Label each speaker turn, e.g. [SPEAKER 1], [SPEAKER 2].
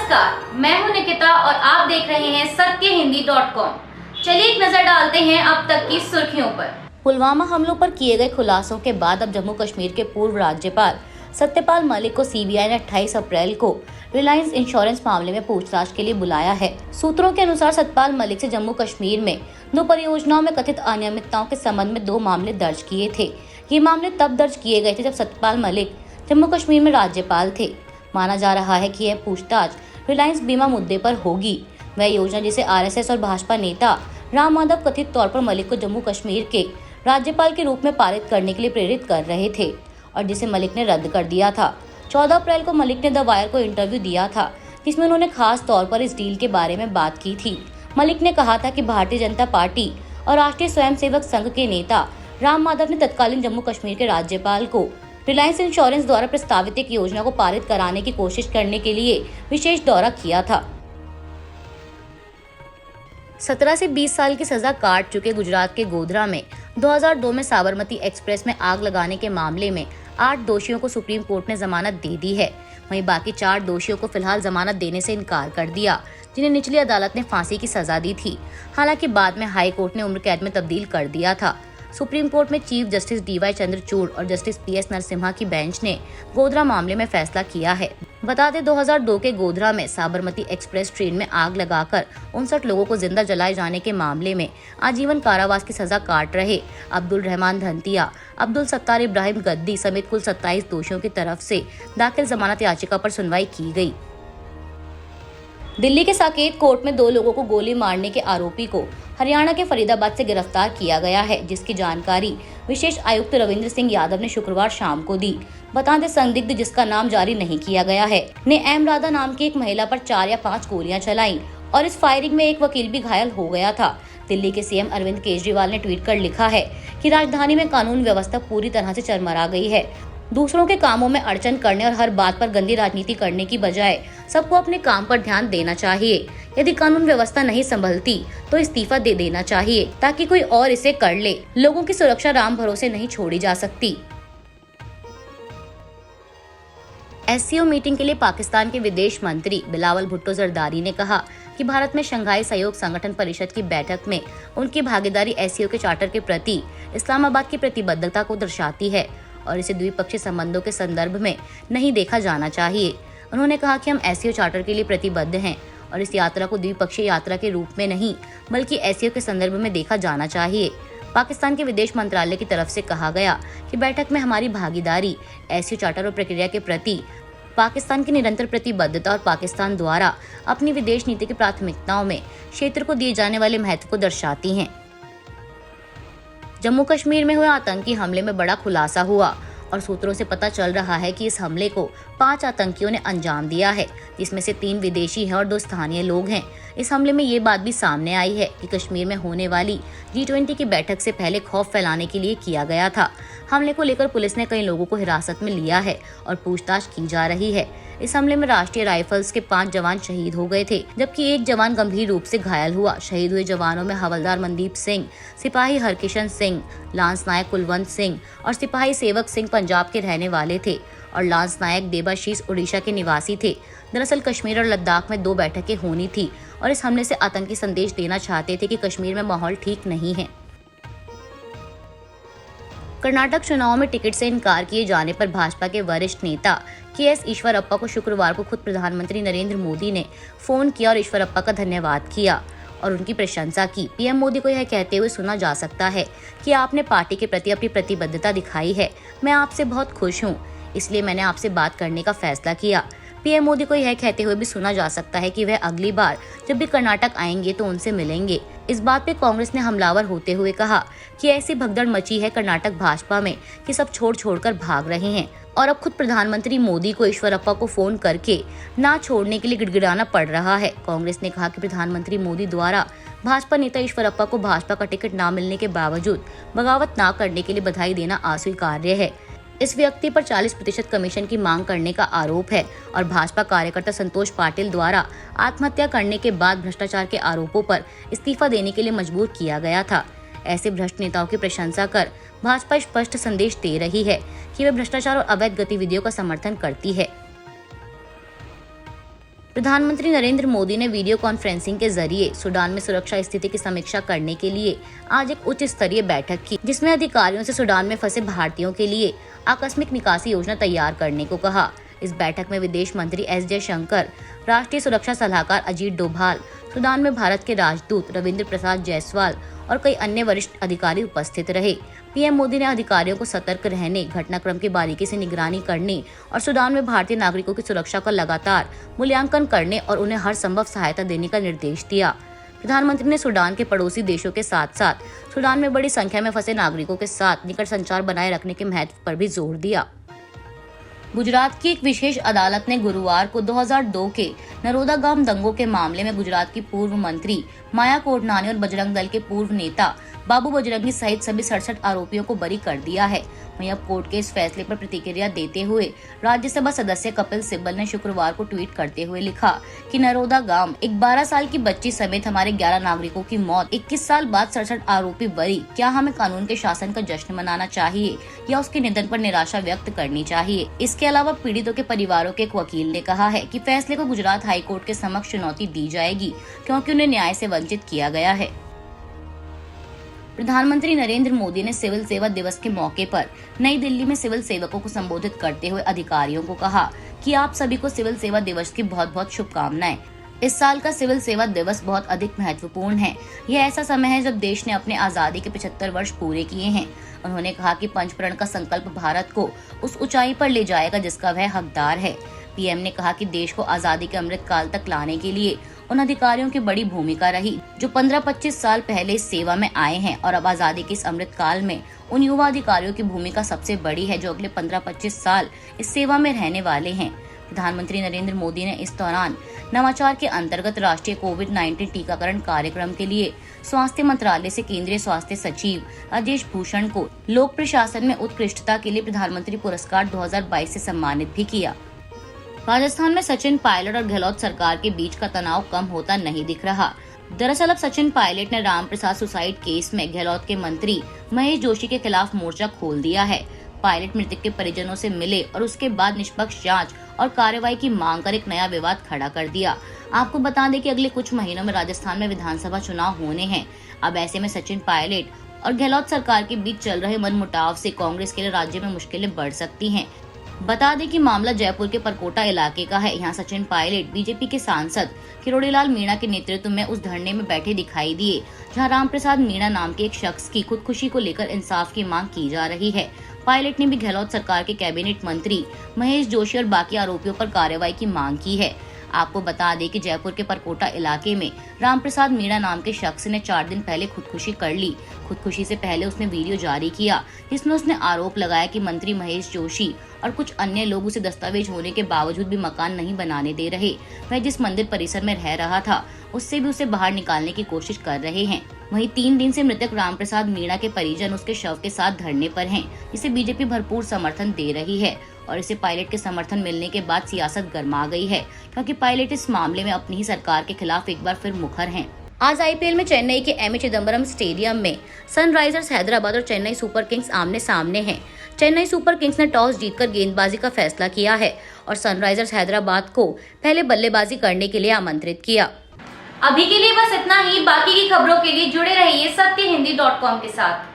[SPEAKER 1] नमस्कार, मैं हूं निकिता और आप देख रहे हैं सत्यहिंदी.com। चलिए एक नजर डालते हैं अब तक की सुर्खियों पर।
[SPEAKER 2] पुलवामा हमलों पर किए गए खुलासों के बाद अब जम्मू कश्मीर के पूर्व राज्यपाल सत्यपाल मलिक को सीबीआई ने 28 अप्रैल को रिलायंस इंश्योरेंस मामले में पूछताछ के लिए बुलाया है। सूत्रों के अनुसार सत्यपाल मलिक से जम्मू कश्मीर में 2 परियोजनाओं में कथित अनियमितताओं के संबंध में 2 मामले दर्ज किए थे। ये मामले तब दर्ज किए गए थे जब सत्यपाल मलिक जम्मू कश्मीर में राज्यपाल थे। माना जा रहा है कि यह पूछताछ रिलायंस बीमा मुद्दे पर होगी। वह योजना जिसे आरएसएस और भाजपा नेता राम माधव कथित तौर पर मलिक को जम्मू कश्मीर के राज्यपाल के रूप में पारित करने के लिए प्रेरित कर रहे थे और जिसे मलिक ने रद्द कर दिया था। 14 अप्रैल को मलिक ने द वायर को इंटरव्यू दिया था, जिसमें उन्होंने खास तौर पर इस डील के बारे में बात की थी। मलिक ने कहा था कि भारतीय जनता पार्टी और राष्ट्रीय स्वयंसेवक संघ के नेता राम माधव ने तत्कालीन जम्मू कश्मीर के राज्यपाल को रिलायंस इंश्योरेंस द्वारा प्रस्तावित एक योजना को पारित कराने की कोशिश करने के लिए विशेष दौरा किया था। 17 से 20 साल की सजा काट चुके गुजरात के गोधरा में 2002 में साबरमती एक्सप्रेस में आग लगाने के मामले में 8 दोषियों को सुप्रीम कोर्ट ने जमानत दे दी है। वहीं बाकी 4 दोषियों को फिलहाल जमानत देने से इनकार कर दिया, जिन्हें निचली अदालत ने फांसी की सजा दी थी। हालांकि बाद में हाई कोर्ट ने उम्र कैद में तब्दील कर दिया था। सुप्रीम कोर्ट में चीफ जस्टिस डीवाई चंद्रचूड़ और जस्टिस पीएस नरसिम्हा की बेंच ने गोधरा मामले में फैसला किया है। बता दें 2002 के गोधरा में साबरमती एक्सप्रेस ट्रेन में आग लगाकर 59 लोगों को जिंदा जलाए जाने के मामले में आजीवन कारावास की सजा काट रहे अब्दुल रहमान धनतिया, अब्दुल सत्तार इब्राहिम गद्दी समेत कुल 27 दोषियों की तरफ से दाखिल जमानत याचिका पर सुनवाई की गई। दिल्ली के साकेत कोर्ट में 2 लोगों को गोली मारने के आरोपी को हरियाणा के फरीदाबाद से गिरफ्तार किया गया है, जिसकी जानकारी विशेष आयुक्त रविंद्र सिंह यादव ने शुक्रवार शाम को दी। बता दें संदिग्ध, जिसका नाम जारी नहीं किया गया है, ने एम राधा नाम की एक महिला पर 4 या 5 गोलियां चलाई और इस फायरिंग में एक वकील भी घायल हो गया था। दिल्ली के सीएम अरविंद केजरीवाल ने ट्वीट कर लिखा है कि राजधानी में कानून व्यवस्था पूरी तरह से चरमरा गई है। दूसरों के कामों में अड़चन करने और हर बात पर गंदी राजनीति करने की बजाय सबको अपने काम पर ध्यान देना चाहिए। यदि कानून व्यवस्था नहीं संभलती तो इस्तीफा दे देना चाहिए ताकि कोई और इसे कर ले। लोगों की सुरक्षा राम भरोसे नहीं छोड़ी जा सकती। एससीओ मीटिंग के लिए पाकिस्तान के विदेश मंत्री बिलावल भुट्टो जरदारी ने कहा कि भारत में शंघाई सहयोग संगठन परिषद की बैठक में उनकी भागीदारी एससीओ के चार्टर के प्रति इस्लामाबाद की प्रतिबद्धता को दर्शाती है और इसे द्विपक्षीय संबंधों के संदर्भ में नहीं देखा जाना चाहिए। उन्होंने कहा कि हम एससीओ चार्टर के लिए प्रतिबद्ध हैं और इस यात्रा को द्विपक्षीय यात्रा के रूप में नहीं बल्कि एससीओ के संदर्भ में देखा जाना चाहिए। पाकिस्तान के विदेश मंत्रालय की तरफ से कहा गया कि बैठक में हमारी भागीदारी एससीओ चार्टर और प्रक्रिया के प्रति पाकिस्तान की निरंतर प्रतिबद्धता और पाकिस्तान द्वारा अपनी विदेश नीति की प्राथमिकताओं में क्षेत्र को दिए जाने वाले महत्व को दर्शाती हैं। जम्मू कश्मीर में हुए आतंकी हमले में बड़ा खुलासा हुआ और सूत्रों से पता चल रहा है कि इस हमले को 5 आतंकियों ने अंजाम दिया है, जिसमें से 3 विदेशी हैं और 2 स्थानीय लोग हैं। इस हमले में ये बात भी सामने आई है कि कश्मीर में होने वाली G20 की बैठक से पहले खौफ फैलाने के लिए किया गया था। हमले को लेकर पुलिस ने कई लोगों को हिरासत में लिया है और पूछताछ की जा रही है। इस हमले में राष्ट्रीय राइफल्स के 5 जवान शहीद हो गए थे, जबकि एक जवान गंभीर रूप से घायल हुआ। शहीद हुए जवानों में हवलदार मनदीप सिंह, सिपाही हरकिशन सिंह, लांस नायक कुलवंत सिंह और सिपाही सेवक सिंह पंजाब के रहने वाले थे और लांस नायक देबाशीष उड़ीसा के निवासी थे। दरअसल कश्मीर और लद्दाख में 2 बैठकें होनी थी और इस हमले से आतंकी संदेश देना चाहते थे कि कश्मीर में माहौल ठीक नहीं है। कर्नाटक चुनाव में टिकट से इनकार किए जाने पर भाजपा के वरिष्ठ नेता के.एस. ईश्वरप्पा को शुक्रवार को खुद प्रधानमंत्री नरेंद्र मोदी ने फोन किया और ईश्वरप्पा का धन्यवाद किया और उनकी प्रशंसा की। पीएम मोदी को यह कहते हुए सुना जा सकता है कि आपने पार्टी के प्रति अपनी प्रतिबद्धता दिखाई है। मैं आपसे बहुत खुश हूँ, इसलिए मैंने आपसे बात करने का फैसला किया। पीएम मोदी को यह कहते हुए भी सुना जा सकता है कि वह अगली बार जब भी कर्नाटक आएंगे तो उनसे मिलेंगे। इस बात पे कांग्रेस ने हमलावर होते हुए कहा कि ऐसी भगदड़ मची है कर्नाटक भाजपा में कि सब छोड़कर भाग रहे हैं और अब खुद प्रधानमंत्री मोदी को ईश्वरप्पा को फोन करके ना छोड़ने के लिए गिड़गिड़ाना पड़ रहा है। कांग्रेस ने कहा कि प्रधानमंत्री मोदी द्वारा भाजपा नेता ईश्वरप्पा को भाजपा का टिकट न मिलने के बावजूद बगावत न करने के लिए बधाई देना अस्वीकार्य है। इस व्यक्ति पर 40% कमीशन की मांग करने का आरोप है और भाजपा कार्यकर्ता संतोष पाटिल द्वारा आत्महत्या करने के बाद भ्रष्टाचार के आरोपों पर इस्तीफा देने के लिए मजबूर किया गया था। ऐसे भ्रष्ट नेताओं की प्रशंसा कर भाजपा स्पष्ट संदेश दे रही है कि वे भ्रष्टाचार और अवैध गतिविधियों का समर्थन करती है। प्रधानमंत्री नरेंद्र मोदी ने वीडियो कॉन्फ्रेंसिंग के जरिए सूडान में सुरक्षा स्थिति की समीक्षा करने के लिए आज एक उच्च स्तरीय बैठक की, जिसमें अधिकारियों से सूडान में फंसे भारतीयों के लिए आकस्मिक निकासी योजना तैयार करने को कहा। इस बैठक में विदेश मंत्री एस जयशंकर, राष्ट्रीय सुरक्षा सलाहकार अजीत डोभाल, सूडान में भारत के राजदूत रविंद्र प्रसाद जायसवाल और कई अन्य वरिष्ठ अधिकारी उपस्थित रहे। पीएम मोदी ने अधिकारियों को सतर्क रहने, घटनाक्रम की बारीकी से निगरानी करने और सूडान में भारतीय नागरिकों की सुरक्षा का लगातार मूल्यांकन करने और उन्हें हर संभव सहायता देने का निर्देश दिया। प्रधानमंत्री ने सूडान के पड़ोसी देशों के साथ साथ सूडान में बड़ी संख्या में फंसे नागरिकों के साथ निकट संचार बनाए रखने के महत्व पर भी जोर दिया। गुजरात की एक विशेष अदालत ने गुरुवार को 2002 के नरोदा गांव दंगों के मामले में गुजरात की पूर्व मंत्री माया कोडनानी और बजरंग दल के पूर्व नेता बाबू बजरंगी सहित सभी 67 आरोपियों को बरी कर दिया है। वहीं अब कोर्ट के इस फैसले पर प्रतिक्रिया देते हुए राज्यसभा सदस्य कपिल सिब्बल ने शुक्रवार को ट्वीट करते हुए लिखा कि नरोदा गांव एक 12 साल की बच्ची समेत हमारे 11 नागरिकों की मौत, 21 साल बाद 67 आरोपी बरी। क्या हमें कानून के शासन का जश्न मनाना चाहिए या उसके निधन पर निराशा व्यक्त करनी चाहिए? इसके अलावा पीड़ितों के परिवारों के एक वकील ने कहा है कि फैसले को गुजरात हाईकोर्ट के समक्ष चुनौती दी जाएगी, क्योंकि उन्हें न्याय से वंचित किया गया है। प्रधानमंत्री नरेंद्र मोदी ने सिविल सेवा दिवस के मौके पर नई दिल्ली में सिविल सेवकों को संबोधित करते हुए अधिकारियों को कहा कि आप सभी को सिविल सेवा दिवस की बहुत बहुत शुभकामनाएं। इस साल का सिविल सेवा दिवस बहुत अधिक महत्वपूर्ण है। यह ऐसा समय है जब देश ने अपने आजादी के 75 वर्ष पूरे किए हैं। उन्होंने कहा कि पंचप्रण का संकल्प भारत को उस ऊंचाई पर ले जाएगा जिसका वह हकदार है। पीएम ने कहा कि देश को आजादी के अमृत काल तक लाने के लिए उन अधिकारियों की बड़ी भूमिका रही जो 15-25 साल पहले इस सेवा में आए हैं, और अब आजादी के इस अमृत काल में उन युवा अधिकारियों की भूमिका सबसे बड़ी है जो अगले 15-25 साल इस सेवा में रहने वाले हैं। प्रधानमंत्री नरेंद्र मोदी ने इस दौरान नवाचार के अंतर्गत राष्ट्रीय कोविड-19 टीकाकरण कार्यक्रम के लिए स्वास्थ्य मंत्रालय से केंद्रीय स्वास्थ्य सचिव राजेश भूषण को लोक प्रशासन में उत्कृष्टता के लिए प्रधानमंत्री पुरस्कार 2022 से सम्मानित भी किया। राजस्थान में सचिन पायलट और गहलोत सरकार के बीच का तनाव कम होता नहीं दिख रहा। दरअसल अब सचिन पायलट ने रामप्रसाद सुसाइड केस में गहलोत के मंत्री महेश जोशी के खिलाफ मोर्चा खोल दिया है। पायलट मृतक के परिजनों से मिले और उसके बाद निष्पक्ष जांच और कार्रवाई की मांग कर एक नया विवाद खड़ा कर दिया। आपको बता दें कि अगले कुछ महीनों में राजस्थान में विधानसभा चुनाव होने हैं। अब ऐसे में सचिन पायलट और गहलोत सरकार के बीच चल रहे मनमुटाव से कांग्रेस के लिए राज्य में मुश्किलें बढ़ सकती हैं। बता दें कि मामला जयपुर के परकोटा इलाके का है। यहाँ सचिन पायलट बीजेपी के सांसद किरोड़ीलाल मीणा के नेतृत्व में उस धरने में बैठे दिखाई दिए, जहाँ रामप्रसाद मीणा नाम के एक शख्स की खुदकुशी को लेकर इंसाफ की मांग की जा रही है। पायलट ने भी गहलोत सरकार के कैबिनेट मंत्री महेश जोशी और बाकी आरोपियों पर कार्रवाई की मांग की है। आपको बता दें कि जयपुर के परकोटा इलाके में रामप्रसाद मीणा नाम के शख्स ने 4 दिन पहले खुदकुशी कर ली। खुदकुशी से पहले उसने वीडियो जारी किया जिसमें उसने आरोप लगाया कि मंत्री महेश जोशी और कुछ अन्य लोग उसे दस्तावेज होने के बावजूद भी मकान नहीं बनाने दे रहे। वह जिस मंदिर परिसर में रह रहा था उससे भी उसे बाहर निकालने की कोशिश कर रहे हैं। वहीं 3 दिन से मृतक रामप्रसाद मीणा के परिजन उसके शव के साथ धरने पर हैं, जिसे बीजेपी भरपूर समर्थन दे रही है और इसे पायलट के समर्थन मिलने के बाद सियासत गर्मा गई है, क्योंकि पायलट इस मामले में अपनी ही सरकार के खिलाफ एक बार फिर मुखर हैं। आज आईपीएल में चेन्नई के एम ए चिदम्बरम स्टेडियम में सनराइजर्स हैदराबाद और चेन्नई सुपर किंग्स आमने सामने हैं। चेन्नई सुपर किंग्स ने टॉस जीतकर गेंदबाजी का फैसला किया है और सनराइजर्स हैदराबाद को पहले बल्लेबाजी करने के लिए आमंत्रित किया।
[SPEAKER 1] अभी के लिए बस इतना ही। बाकी की खबरों के लिए जुड़े रहिए सत्यहिंदी.com के साथ।